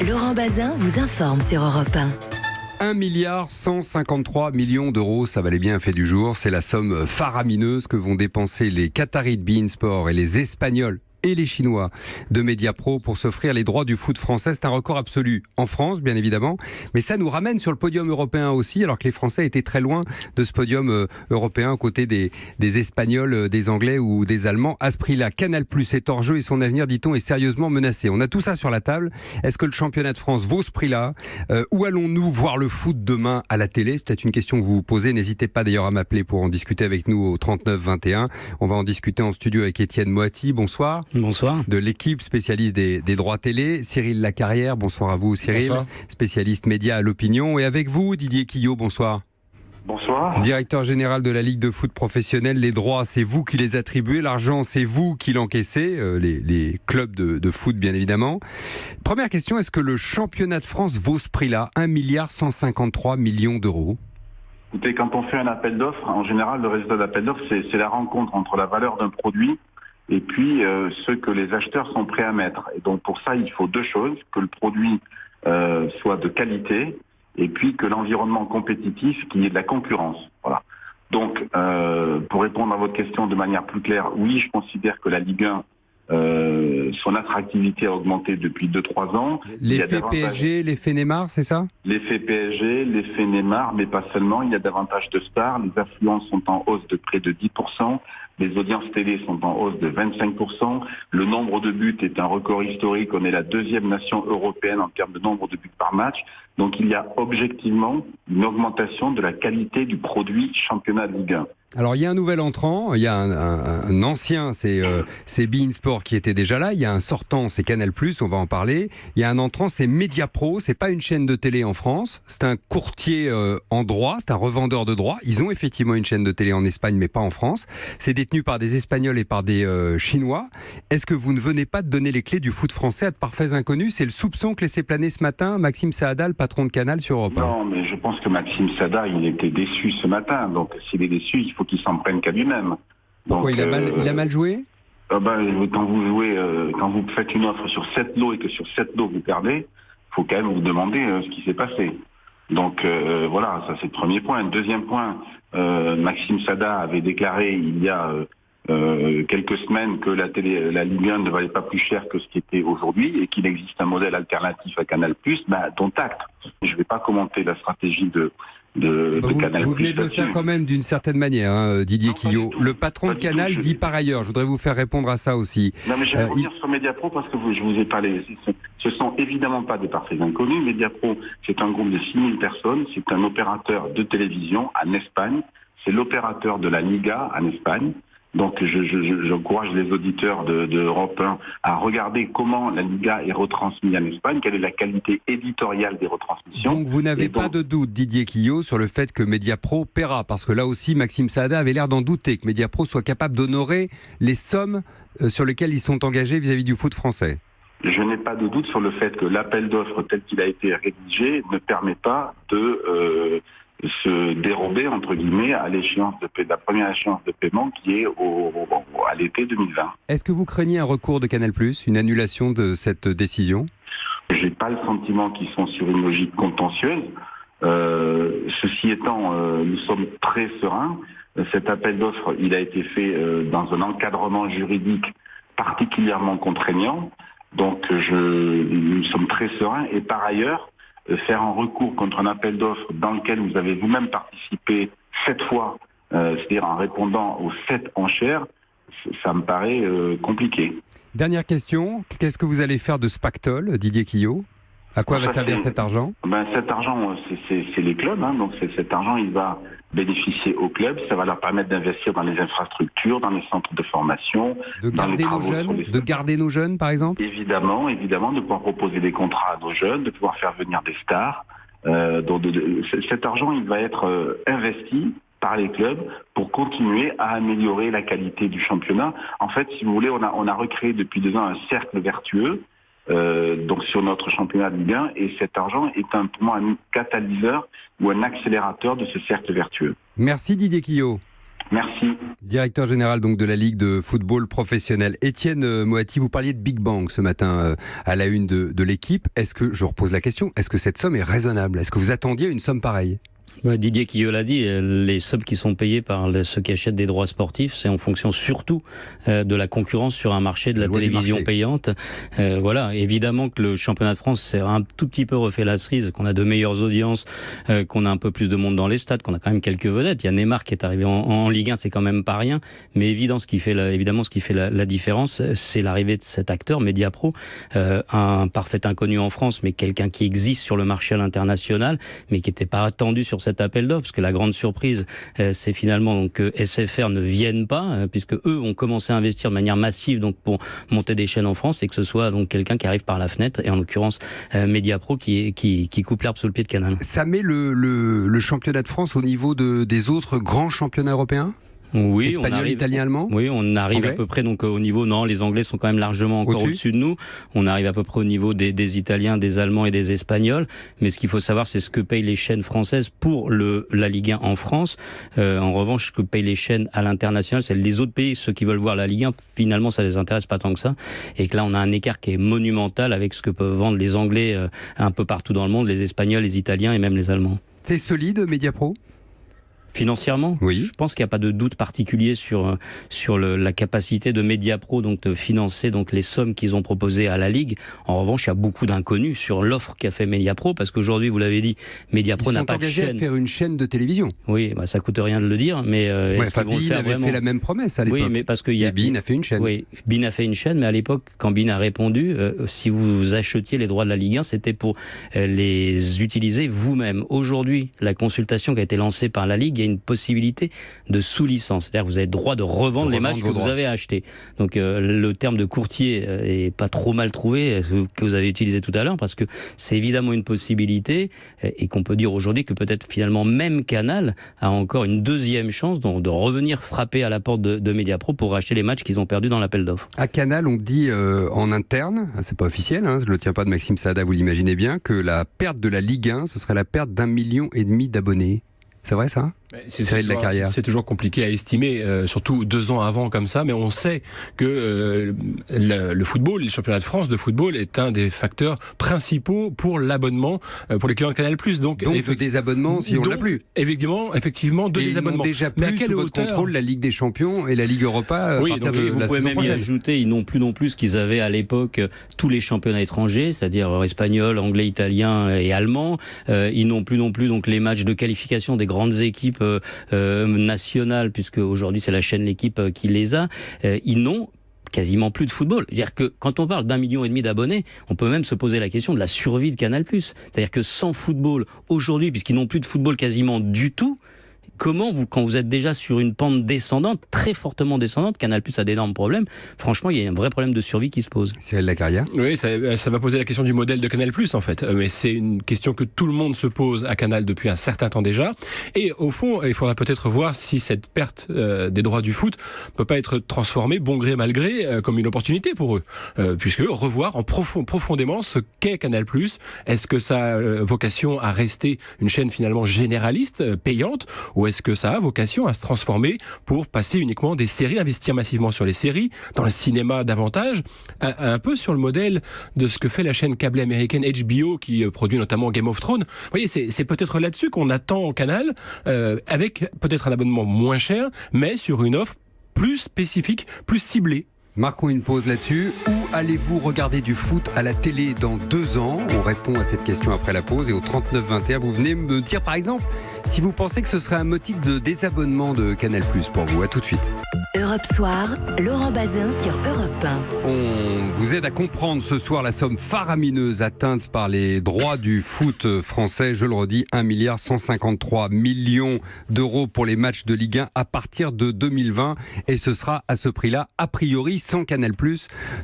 Laurent Bazin vous informe sur Europe 1. 1,153 milliard d'euros, ça valait bien un fait du jour. C'est la somme faramineuse que vont dépenser les Qataris de beIN Sport et les Espagnols et les Chinois de Mediapro pour s'offrir les droits du foot français. C'est un record absolu en France, bien évidemment, mais ça nous ramène sur le podium européen aussi, alors que les Français étaient très loin de ce podium européen aux côtés des Espagnols, des Anglais ou des Allemands. À ce prix-là, Canal+ est hors jeu et son avenir, dit-on, est sérieusement menacé. On a tout ça sur la table. Est-ce que le championnat de France vaut ce prix-là ? Où allons-nous voir le foot demain à la télé ? C'est peut-être une question que vous vous posez. N'hésitez pas d'ailleurs à m'appeler pour en discuter avec nous au 39 21. On va en discuter en studio avec Étienne Moati. Bonsoir. Bonsoir. De l'équipe spécialiste des droits télé, Cyril Lacarrière. Bonsoir à vous, Cyril. Bonsoir. Spécialiste média à l'opinion. Et avec vous, Didier Quillot. Bonsoir. Bonsoir. Directeur général de la Ligue de foot professionnelle. Les droits, c'est vous qui les attribuez. L'argent, c'est vous qui l'encaissez. Les clubs de foot, bien évidemment. Première question, est-ce que le championnat de France vaut ce prix-là ? 1,153 milliard d'euros. Écoutez, quand on fait un appel d'offres, en général, le résultat d'appel d'offres, c'est la rencontre entre la valeur d'un produit et puis ce que les acheteurs sont prêts à mettre. Et donc pour ça, il faut deux choses, que le produit soit de qualité et puis que l'environnement compétitif, qu'il y ait de la concurrence. Voilà. Donc pour répondre à votre question de manière plus claire, oui, je considère que la Ligue 1, son attractivité a augmenté depuis 2-3 ans. L'effet PSG, l'effet Neymar, c'est ça ? L'effet PSG, l'effet Neymar, mais pas seulement. Il y a davantage de stars. Les affluences sont en hausse de près de 10%. Les audiences télé sont en hausse de 25%. Le nombre de buts est un record historique. On est la deuxième nation européenne en termes de nombre de buts par match. Donc il y a objectivement une augmentation de la qualité du produit championnat de Ligue 1. Alors il y a un nouvel entrant, il y a un ancien, c'est beIN Sport qui était déjà là. Il y a un sortant, c'est Canal+, on va en parler. Il y a un entrant, c'est Mediapro, c'est pas une chaîne de télé en France, c'est un courtier en droit, c'est un revendeur de droits. Ils ont effectivement une chaîne de télé en Espagne, mais pas en France. C'est détenu par des Espagnols et par des Chinois. Est-ce que vous ne venez pas de donner les clés du foot français à de parfaits inconnus ? C'est le soupçon que laissait planer ce matin Maxime Saada, le patron de Canal sur Europe 1. Non, mais je pense que Maxime Saada, il était déçu ce matin. Donc s'il est déçu, il faut qu'il s'en prenne qu'à lui-même. Pourquoi il a mal joué ? Quand vous jouez, quand vous faites une offre sur 7 lots et que sur 7 lots vous perdez, il faut quand même vous demander ce qui s'est passé. Donc voilà, ça c'est le premier point. Deuxième point, Maxime Saada avait déclaré il y a quelques semaines que la Ligue 1 ne valait pas plus cher que ce qui était aujourd'hui et qu'il existe un modèle alternatif à Canal+, dont acte. Je ne vais pas commenter la stratégie de Canal+. Vous venez de le faire quand même d'une certaine manière, hein, Didier Quillot. Le patron de Canal dit par ailleurs, je voudrais vous faire répondre à ça aussi. Non mais je vais revenir sur Mediapro parce que je vous ai parlé, ce sont évidemment pas des parfaits inconnus. Mediapro, c'est un groupe de 6000 personnes, c'est un opérateur de télévision en Espagne, c'est l'opérateur de la Liga en Espagne. Donc j'encourage les auditeurs de Europe 1 à regarder comment la Liga est retransmise en Espagne, quelle est la qualité éditoriale des retransmissions. Donc vous n'avez pas de doute, Didier Quillot, sur le fait que Mediapro paiera, parce que là aussi Maxime Saada avait l'air d'en douter, que Mediapro soit capable d'honorer les sommes sur lesquelles ils sont engagés vis-à-vis du foot français. Je n'ai pas de doute sur le fait que l'appel d'offres tel qu'il a été rédigé ne permet pas de se dérober, entre guillemets, à la première échéance de paiement qui est à l'été 2020. Est-ce que vous craignez un recours de Canal+, une annulation de cette décision ? J'ai pas le sentiment qu'ils sont sur une logique contentieuse. Ceci étant, nous sommes très sereins. Cet appel d'offres, il a été fait dans un encadrement juridique particulièrement contraignant. Donc nous sommes très sereins. Et par ailleurs, faire un recours contre un appel d'offres dans lequel vous avez vous-même participé 7 fois, c'est-à-dire en répondant aux 7 enchères, ça me paraît compliqué. Dernière question, qu'est-ce que vous allez faire de ce pactole, Didier Quillot ? À quoi va servir cet argent ? Cet argent, c'est les clubs. Donc cet argent, il va bénéficier aux clubs. Ça va leur permettre d'investir dans les infrastructures, dans les centres de formation. De garder nos jeunes, par exemple ? Évidemment, de pouvoir proposer des contrats à nos jeunes, de pouvoir faire venir des stars. Cet argent, il va être investi par les clubs pour continuer à améliorer la qualité du championnat. En fait, si vous voulez, on a recréé depuis 2 ans un cercle vertueux donc sur notre championnat de Ligue 1 et cet argent est pour moi un catalyseur ou un accélérateur de ce cercle vertueux. Merci Didier Quillot. Merci. Directeur général donc de la Ligue de football professionnel. Étienne Moati, vous parliez de Big Bang ce matin à la une de l'équipe. Est-ce que, je repose la question, est-ce que cette somme est raisonnable? Est-ce que vous attendiez une somme pareille? Didier Quilleux l'a dit, les sommes qui sont payées par ceux qui achètent des droits sportifs, c'est en fonction surtout de la concurrence sur un marché de la télévision payante. Voilà, évidemment que le championnat de France s'est un tout petit peu refait la cerise, qu'on a de meilleures audiences, qu'on a un peu plus de monde dans les stades, qu'on a quand même quelques vedettes. Il y a Neymar qui est arrivé en Ligue 1, c'est quand même pas rien. Mais évidemment, ce qui fait la différence, c'est l'arrivée de cet acteur, Mediapro, un parfait inconnu en France, mais quelqu'un qui existe sur le marché à l'international, mais qui n'était pas attendu sur cet appel d'offres, parce que la grande surprise, c'est finalement donc, que SFR ne vienne pas, puisque eux ont commencé à investir de manière massive donc, pour monter des chaînes en France, et que ce soit donc quelqu'un qui arrive par la fenêtre, et en l'occurrence Mediapro qui coupe l'herbe sous le pied de Canal. Ça met le championnat de France au niveau des autres grands championnats européens? Oui, espagnol, italien, allemand. Oui, on arrive anglais. À peu près donc au niveau. Non, les Anglais sont quand même largement encore au-dessus de nous. On arrive à peu près au niveau des Italiens, des Allemands et des Espagnols. Mais ce qu'il faut savoir, c'est ce que payent les chaînes françaises pour la Ligue 1 en France. En revanche, ce que payent les chaînes à l'international, c'est les autres pays, ceux qui veulent voir la Ligue 1. Finalement, ça les intéresse pas tant que ça. Et que là, on a un écart qui est monumental avec ce que peuvent vendre les Anglais un peu partout dans le monde, les Espagnols, les Italiens et même les Allemands. C'est solide, Mediapro? Financièrement, oui. Je pense qu'il n'y a pas de doute particulier sur la capacité de Mediapro donc de financer donc les sommes qu'ils ont proposées à la Ligue. En revanche, il y a beaucoup d'inconnus sur l'offre qu'a fait Mediapro, parce qu'aujourd'hui, vous l'avez dit, Mediapro n'a pas de chaîne. Ils sont engagés à faire une chaîne de télévision. Oui, ça coûte rien de le dire, mais Bein avait fait la même promesse à l'époque. Oui, mais parce que Bein a fait une chaîne. Oui, Bein a fait une chaîne, mais à l'époque, quand Bein a répondu, si vous achetiez les droits de la Ligue 1, c'était pour les utiliser vous-même. Aujourd'hui, la consultation qui a été lancée par la Ligue, il y a une possibilité de sous-licence, c'est-à-dire que vous avez le droit de revendre les matchs que vous avez achetés. Donc le terme de courtier est pas trop mal trouvé, que vous avez utilisé tout à l'heure, parce que c'est évidemment une possibilité, et qu'on peut dire aujourd'hui que peut-être finalement même Canal a encore une deuxième chance de revenir frapper à la porte de Mediapro pour racheter les matchs qu'ils ont perdus dans l'appel d'offres. À Canal, on dit en interne, c'est pas officiel, je ne le tiens pas de Maxime Saada, vous l'imaginez bien, que la perte de la Ligue 1, ce serait la perte d'1,5 million d'abonnés. C'est vrai ça ? C'est toujours compliqué à estimer, surtout 2 ans avant comme ça, mais on sait que le football, le championnat de France de football est un des facteurs principaux pour l'abonnement pour les clients de Canal+. Donc de désabonnement si on l'a plus. Effectivement, de désabonnement. Déjà plus sous votre contrôle la Ligue des Champions et la Ligue Europa. Oui, donc vous pouvez même y ajouter, ils n'ont plus non plus ce qu'ils avaient à l'époque, tous les championnats étrangers, c'est-à-dire espagnol, anglais, italien et allemand. Ils n'ont plus non plus donc les matchs de qualification des grandes équipes nationales, puisque aujourd'hui c'est la chaîne L'Équipe qui les a. Ils n'ont quasiment plus de football. C'est-à-dire que quand on parle d'1,5 million d'abonnés, on peut même se poser la question de la survie de Canal+. C'est-à-dire que sans football aujourd'hui, puisqu'ils n'ont plus de football quasiment du tout, comment quand vous êtes déjà sur une pente descendante, très fortement descendante, Canal+ a d'énormes problèmes, franchement il y a un vrai problème de survie qui se pose. Cyril Lacarrière. Oui, ça va poser la question du modèle de Canal+ en fait, mais c'est une question que tout le monde se pose à Canal depuis un certain temps déjà, et au fond il faudra peut-être voir si cette perte des droits du foot peut pas être transformée, bon gré mal gré, comme une opportunité pour eux, puisque revoir profondément ce qu'est Canal+, est-ce que ça a vocation à rester une chaîne finalement généraliste, payante, ou est-ce que ça a vocation à se transformer pour passer uniquement des séries, investir massivement sur les séries, dans le cinéma davantage, un peu sur le modèle de ce que fait la chaîne câblée américaine HBO qui produit notamment Game of Thrones. Vous voyez, c'est peut-être là-dessus qu'on attend Canal, avec peut-être un abonnement moins cher, mais sur une offre plus spécifique, plus ciblée. Marquons une pause là-dessus. Où allez-vous regarder du foot à la télé dans 2 ans ? On répond à cette question après la pause. Et au 39-21, vous venez me dire par exemple si vous pensez que ce serait un motif de désabonnement de Canal+ pour vous. À tout de suite. Europe Soir, Laurent Bazin sur Europe 1. On vous aide à comprendre ce soir la somme faramineuse atteinte par les droits du foot français. Je le redis, 1,153 milliard d'euros pour les matchs de Ligue 1 à partir de 2020. Et ce sera à ce prix-là, a priori, sans Canal+,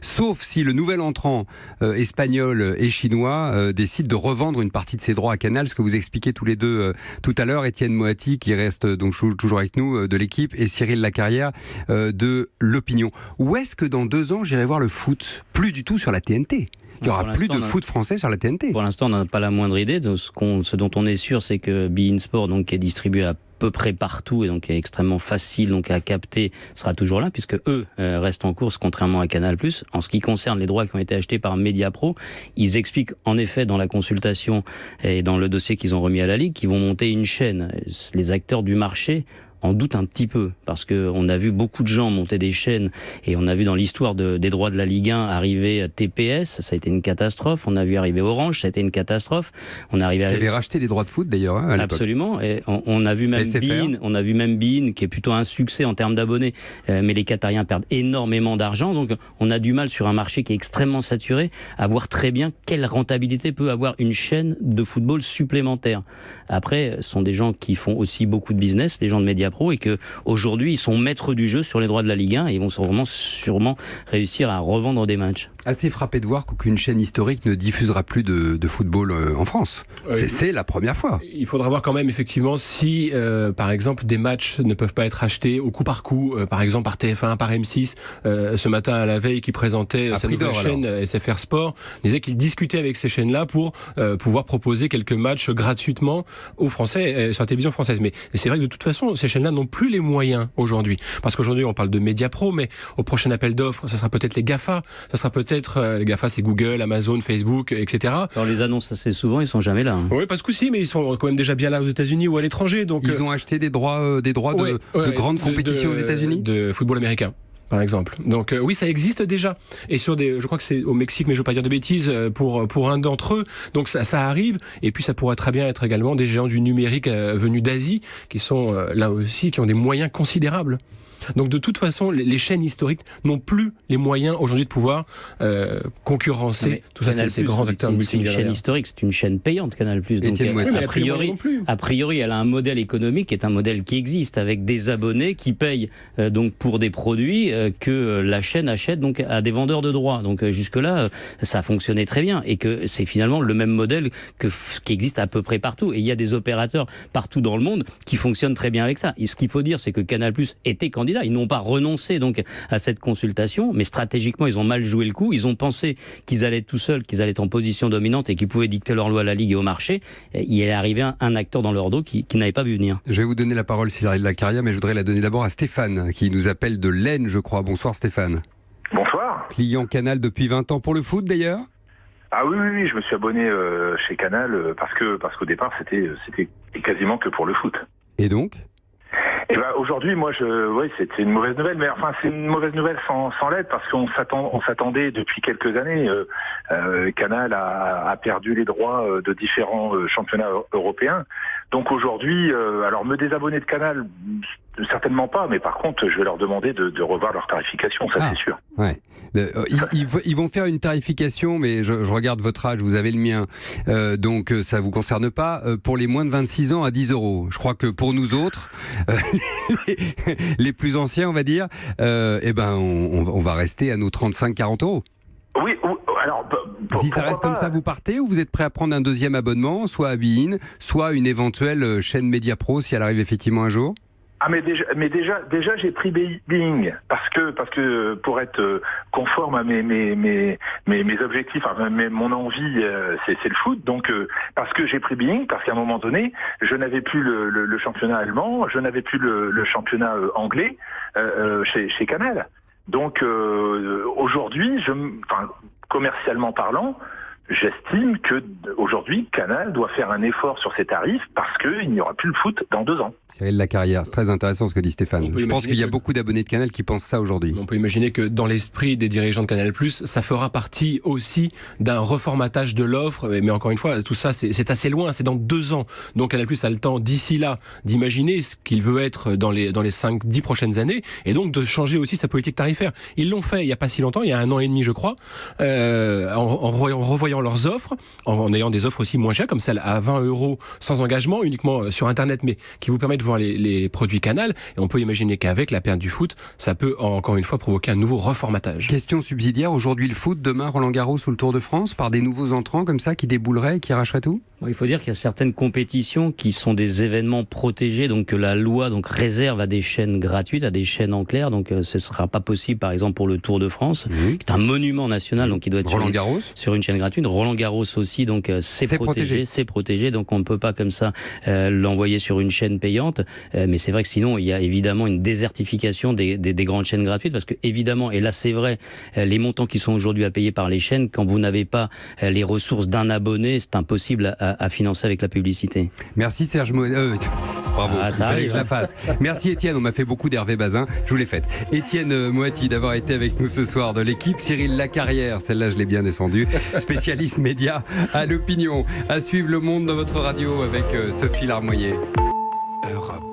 sauf si le nouvel entrant espagnol et chinois décide de revendre une partie de ses droits à Canal, ce que vous expliquez tous les deux tout à l'heure. Étienne Moati, qui reste donc toujours avec nous, de l'équipe, et Cyril Lacarrière, de l'Opinion. Où est-ce que dans 2 ans, j'irai voir le foot ? Plus du tout sur la TNT. Il n'y aura plus de foot français sur la TNT. Pour l'instant, on n'a pas la moindre idée. Ce dont on est sûr, c'est que beIN Sport, donc, qui est distribué à peu près partout et donc est extrêmement facile donc à capter, sera toujours là puisque eux restent en course contrairement à Canal+. En ce qui concerne les droits qui ont été achetés par Mediapro, ils expliquent en effet dans la consultation et dans le dossier qu'ils ont remis à la Ligue qu'ils vont monter une chaîne. Les acteurs du marché en doute un petit peu, parce qu'on a vu beaucoup de gens monter des chaînes, et on a vu dans l'histoire des droits de la Ligue 1 arriver TPS, ça a été une catastrophe, on a vu arriver Orange, ça a été une catastrophe, on est arrivé à... Qui avait racheté les droits de foot d'ailleurs, à l'époque. Absolument, et on a vu même beIN, qui est plutôt un succès en termes d'abonnés, mais les Qatariens perdent énormément d'argent, donc on a du mal sur un marché qui est extrêmement saturé à voir très bien quelle rentabilité peut avoir une chaîne de football supplémentaire. Après, ce sont des gens qui font aussi beaucoup de business, les gens de Mediapro, et qu'aujourd'hui, ils sont maîtres du jeu sur les droits de la Ligue 1 et ils vont sûrement réussir à revendre des matchs. Assez frappé de voir qu'aucune chaîne historique ne diffusera plus de football en France. C'est la première fois. Il faudra voir quand même effectivement si, par exemple, des matchs ne peuvent pas être achetés au coup par coup, par exemple par TF1, par M6. Ce matin à la veille, qui présentait sa nouvelle chaîne SFR Sport, disait qu'il discutait avec ces chaînes-là pour pouvoir proposer quelques matchs gratuitement aux Français sur la télévision française. Mais c'est vrai que de toute façon, ces chaînes-là n'ont plus les moyens aujourd'hui. Parce qu'aujourd'hui, on parle de Mediapro, mais au prochain appel d'offres, ça sera peut-être les GAFA, ça sera peut-être les GAFA, c'est Google, Amazon, Facebook, etc. Alors les annonces assez souvent, ils sont jamais là. Oui, pas ce coup-ci, mais ils sont quand même déjà bien là aux États-Unis ou à l'étranger. Donc ils ont acheté des droits de grandes compétitions aux États-Unis, de football américain, par exemple. Donc oui, ça existe déjà. Et sur je crois que c'est au Mexique, mais je ne veux pas dire de bêtises, pour un d'entre eux. Donc ça arrive. Et puis ça pourrait très bien être également des géants du numérique venus d'Asie, qui sont là aussi, qui ont des moyens considérables. Donc de toute façon, les chaînes historiques n'ont plus les moyens aujourd'hui de pouvoir concurrencer tout ça, ces grands acteurs multimilliardaires. C'est une chaîne historique, c'est une chaîne payante, Canal+. Donc a priori, elle a un modèle économique qui est un modèle qui existe, avec des abonnés qui payent donc pour des produits que la chaîne achète donc à des vendeurs de droits. Donc jusque-là, ça a fonctionné très bien et que c'est finalement le même modèle qui existe à peu près partout. Et il y a des opérateurs partout dans le monde qui fonctionnent très bien avec ça. Et ce qu'il faut dire, c'est que Canal+ était candidat. Ils n'ont pas renoncé donc à cette consultation, mais stratégiquement, ils ont mal joué le coup. Ils ont pensé qu'ils allaient être tout seuls, qu'ils allaient être en position dominante et qu'ils pouvaient dicter leur loi à la Ligue et au marché. Il est arrivé un acteur dans leur dos qui n'avait pas vu venir. Je vais vous donner la parole, Cyril Lacaria, mais je voudrais la donner d'abord à Stéphane, qui nous appelle de l'Aisne, je crois. Bonsoir Stéphane. Bonsoir. Client Canal depuis 20 ans pour le foot d'ailleurs. Ah oui, je me suis abonné chez Canal parce qu'au départ, c'était quasiment que pour le foot. Et donc ? Et ben aujourd'hui, moi, c'est une mauvaise nouvelle, mais enfin c'est une mauvaise nouvelle sans l'aide parce qu'on s'attendait depuis quelques années. Canal a perdu les droits de différents championnats européens. Donc aujourd'hui, alors me désabonner de Canal, certainement pas, mais par contre, je vais leur demander de revoir leur tarification, ça c'est sûr. Ouais. Ils vont faire une tarification, mais je regarde votre âge, vous avez le mien, donc ça vous concerne pas. Pour les moins de 26 ans à 10 €. Je crois que pour nous autres, les plus anciens, on va dire, on va rester à nos 35-40 €. Oui, alors... Si ça reste comme ça, vous partez ou vous êtes prêt à prendre un deuxième abonnement, soit à beIN, soit une éventuelle chaîne Mediapro si elle arrive effectivement un jour ? Ah mais déjà j'ai pris beIN parce que pour être conforme à mes objectifs, enfin mon envie c'est le foot, donc parce que j'ai pris beIN, parce qu'à un moment donné je n'avais plus le championnat allemand, je n'avais plus le championnat anglais chez Canal. Donc aujourd'hui, commercialement parlant, j'estime que aujourd'hui Canal doit faire un effort sur ses tarifs parce qu'il n'y aura plus le foot dans 2 ans. Cyril Lacaria, c'est très intéressant ce que dit Stéphane. Je pense qu'il y a beaucoup d'abonnés de Canal qui pensent ça aujourd'hui. On peut imaginer que dans l'esprit des dirigeants de Canal+, ça fera partie aussi d'un reformatage de l'offre. Mais encore une fois, tout ça, c'est assez loin, c'est dans 2 ans. Donc Canal+ a le temps d'ici là d'imaginer ce qu'il veut être dans les 5-10 prochaines années et donc de changer aussi sa politique tarifaire. Ils l'ont fait il n'y a pas si longtemps, il y a 1 an et demi je crois, en revoyant leurs offres, en ayant des offres aussi moins chères, comme celle à 20 € sans engagement, uniquement sur Internet, mais qui vous permet de voir les produits Canal. Et on peut imaginer qu'avec la perte du foot, ça peut encore une fois provoquer un nouveau reformatage. Question subsidiaire, aujourd'hui le foot, demain Roland Garros ou le Tour de France, par des nouveaux entrants comme ça qui débouleraient et qui arracheraient tout ? Il faut dire qu'il y a certaines compétitions qui sont des événements protégés, donc que la loi réserve à des chaînes gratuites, à des chaînes en clair. Donc ce ne sera pas possible, par exemple, pour le Tour de France, qui est un monument national, donc qui doit être sur une chaîne gratuite. Roland Garros aussi, donc c'est protégé, donc on ne peut pas comme ça l'envoyer sur une chaîne payante. Mais c'est vrai que sinon, il y a évidemment une désertification des grandes chaînes gratuites, parce que évidemment, et là c'est vrai, les montants qui sont aujourd'hui à payer par les chaînes, quand vous n'avez pas les ressources d'un abonné, c'est impossible à financer avec la publicité. Merci Serge Moët. Bravo, il fallait que je la fasse. Merci Étienne, on m'a fait beaucoup d'Hervé Bazin, je vous l'ai faite. Étienne Moati d'avoir été avec nous ce soir de l'équipe. Cyril Lacarrière, celle-là je l'ai bien descendue, spécialiste média à l'opinion. À suivre Le Monde dans votre radio avec Sophie Larmoyer. Europe.